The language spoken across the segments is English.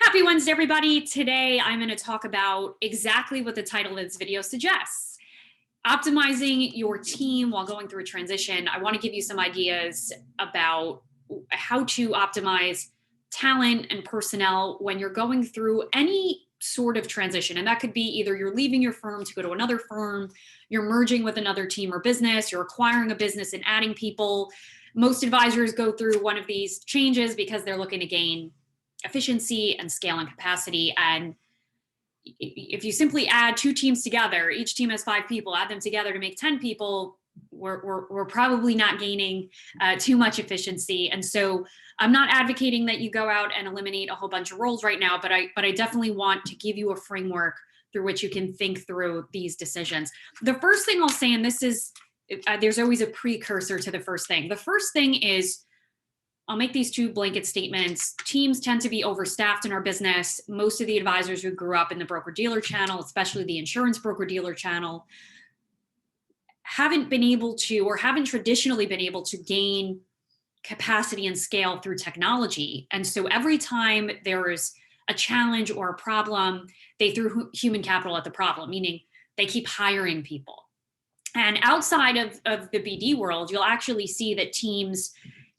Happy Wednesday, everybody. Today, I'm going to talk about exactly what the title of this video suggests. Optimizing your team while going through a transition. I want to give you some ideas about how to optimize talent and personnel when you're going through any sort of transition. And that could be either you're leaving your firm to go to another firm, you're merging with another team or business, you're acquiring a business and adding people. Most advisors go through one of these changes because they're looking to gain efficiency and scale and capacity. And if you simply add two teams together, each team has 5 people, add them together to make 10 people, we're probably not gaining too much efficiency. And so I'm not advocating that you go out and eliminate a whole bunch of roles right now, but I definitely want to give you a framework through which you can think through these decisions. The first thing I'll say, and this is, there's always a precursor to the first thing. The first thing is, I'll make these 2 blanket statements. Teams tend to be overstaffed in our business. Most of the advisors who grew up in the broker-dealer channel, especially the insurance broker-dealer channel, haven't been able to, or haven't traditionally been able to, gain capacity and scale through technology. And so every time there is a challenge or a problem, they threw human capital at the problem, meaning they keep hiring people. And outside of the BD world, you'll actually see that teams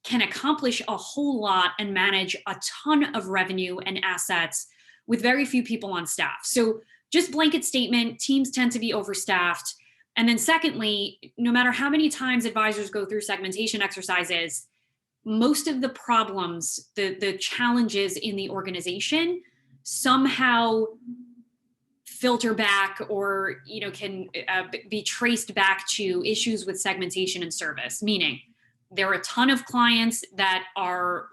can accomplish a whole lot and manage a ton of revenue and assets with very few people on staff. So just blanket statement, teams tend to be overstaffed. And then secondly, no matter how many times advisors go through segmentation exercises, most of the problems, the challenges in the organization somehow filter back or can be traced back to issues with segmentation and service, meaning there are a ton of clients that are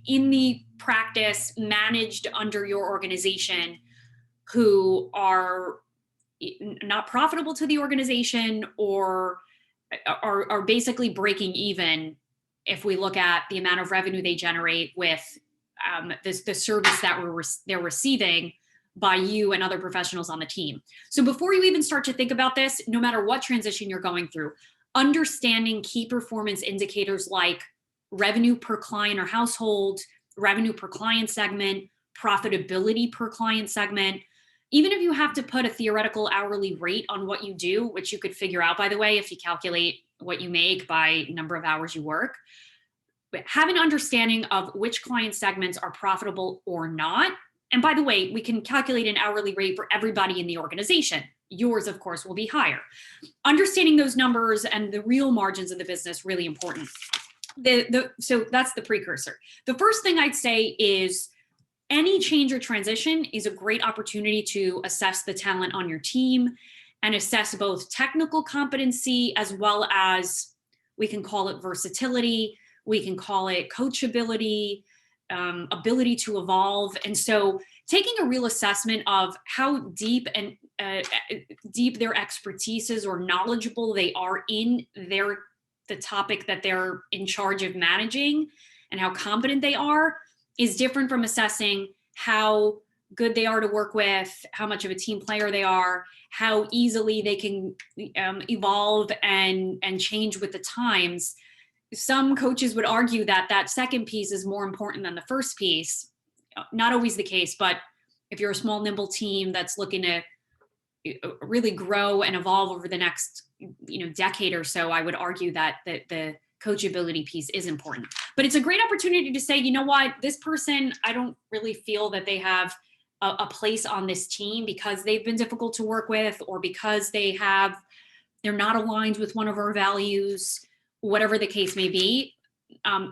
in the practice managed under your organization who are not profitable to the organization or are basically breaking even if we look at the amount of revenue they generate with the service that they're receiving by you and other professionals on the team. So before you even start to think about this, no matter what transition you're going through, understanding key performance indicators like revenue per client or household, revenue per client segment, profitability per client segment. Even if you have to put a theoretical hourly rate on what you do, which you could figure out, by the way, if you calculate what you make by number of hours you work, have an understanding of which client segments are profitable or not. And by the way, we can calculate an hourly rate for everybody in the organization. Yours, of course, will be higher. Understanding those numbers and the real margins of the business, really important. So that's the precursor. The first thing I'd say is any change or transition is a great opportunity to assess the talent on your team and assess both technical competency as well as, we can call it versatility, we can call it coachability, ability to evolve. And so taking a real assessment of how deep their expertise is or knowledgeable they are in the topic that they're in charge of managing and how competent they are is different from assessing how good they are to work with, how much of a team player they are, how easily they can evolve and change with the times. Some coaches would argue that that second piece is more important than the first piece. Not always the case, but if you're a small, nimble team that's looking to really grow and evolve over the next decade or so, I would argue that the coachability piece is important. But it's a great opportunity to say, you know what, this person, I don't really feel that they have a place on this team because they've been difficult to work with or because they're not aligned with one of our values, whatever the case may be.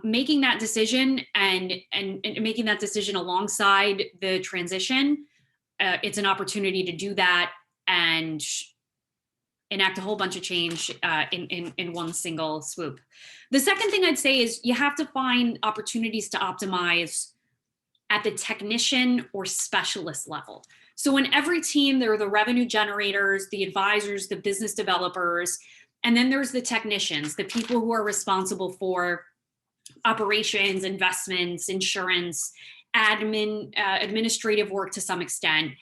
Making that decision and making that decision alongside the transition, it's an opportunity to do that and enact a whole bunch of change in one single swoop. The second thing I'd say is you have to find opportunities to optimize at the technician or specialist level. So in every team, there are the revenue generators, the advisors, the business developers, and then there's the technicians, the people who are responsible for operations, investments, insurance, administrative work to some extent.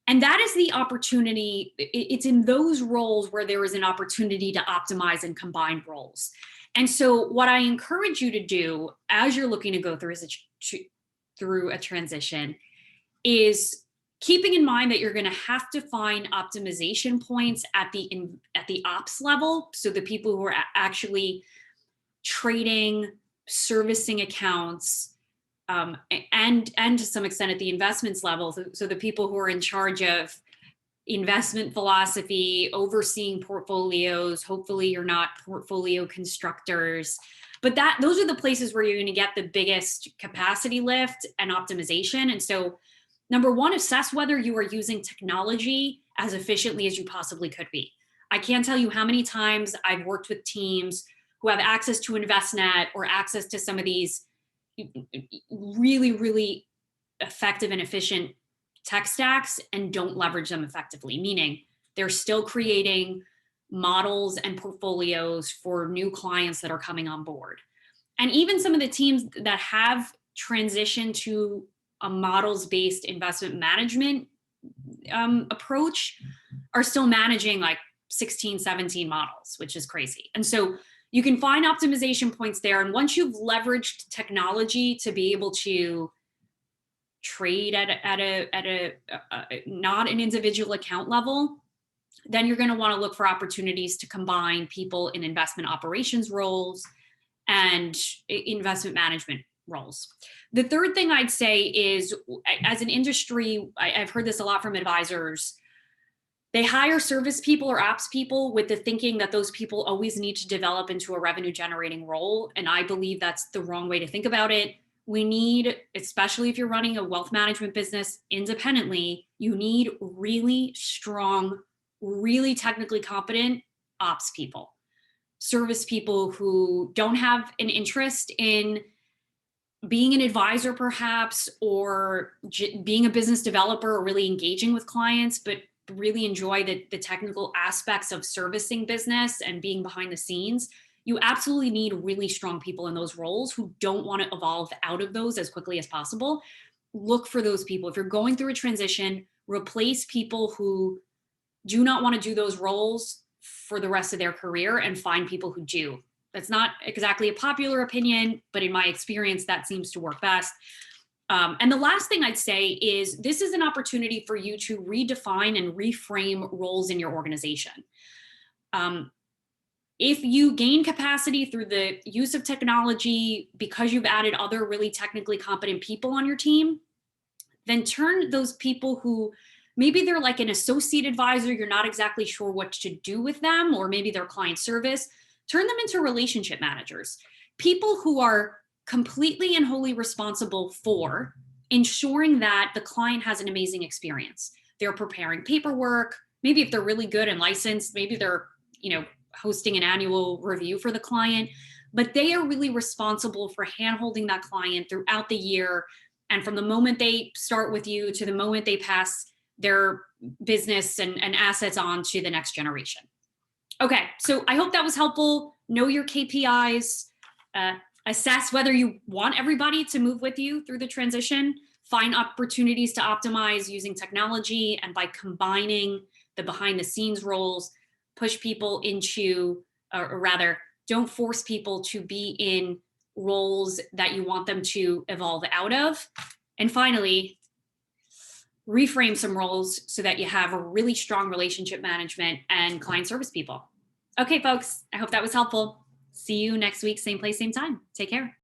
And that is the opportunity. It's in those roles where there is an opportunity to optimize and combine roles. And so what I encourage you to do as you're looking to go through a transition is keeping in mind that you're going to have to find optimization points at the ops level. So the people who are actually trading, servicing accounts, and to some extent at the investments level. So the people who are in charge of investment philosophy, overseeing portfolios. Hopefully you're not portfolio constructors, but those are the places where you're going to get the biggest capacity lift and optimization. And so number one, assess whether you are using technology as efficiently as you possibly could be. I can't tell you how many times I've worked with teams who have access to InvestNet or access to some of these really, really effective and efficient tech stacks and don't leverage them effectively, meaning they're still creating models and portfolios for new clients that are coming on board. And even some of the teams that have transitioned to a models-based investment management approach are still managing like 16, 17 models, which is crazy. And so you can find optimization points there. And once you've leveraged technology to be able to trade at a not an individual account level, then you're going to want to look for opportunities to combine people in investment operations roles and investment management roles. The third thing I'd say is, as an industry, I've heard this a lot from advisors. They hire service people or ops people with the thinking that those people always need to develop into a revenue generating role. And I believe that's the wrong way to think about it. We need, especially if you're running a wealth management business independently, you need really strong, really technically competent ops people, service people who don't have an interest in being an advisor perhaps, or being a business developer, or really engaging with clients, but really enjoy the technical aspects of servicing business and being behind the scenes. You absolutely need really strong people in those roles who don't want to evolve out of those as quickly as possible. Look for those people. If you're going through a transition, replace people who do not want to do those roles for the rest of their career and find people who do. That's not exactly a popular opinion, but in my experience, that seems to work best. And the last thing I'd say is this is an opportunity for you to redefine and reframe roles in your organization. If you gain capacity through the use of technology because you've added other really technically competent people on your team, then turn those people who maybe they're like an associate advisor, you're not exactly sure what to do with them, or maybe they're client service, turn them into relationship managers, people who are completely and wholly responsible for ensuring that the client has an amazing experience. They're preparing paperwork. Maybe if they're really good and licensed, maybe they're, hosting an annual review for the client, but they are really responsible for handholding that client throughout the year. And from the moment they start with you to the moment they pass their business and assets on to the next generation. Okay, so I hope that was helpful. Know your KPIs, assess whether you want everybody to move with you through the transition, find opportunities to optimize using technology, and by combining the behind the scenes roles, push people into, or rather, don't force people to be in roles that you want them to evolve out of. And finally, reframe some roles so that you have a really strong relationship management and client service people. Okay, folks, I hope that was helpful. See you next week, same place, same time. Take care.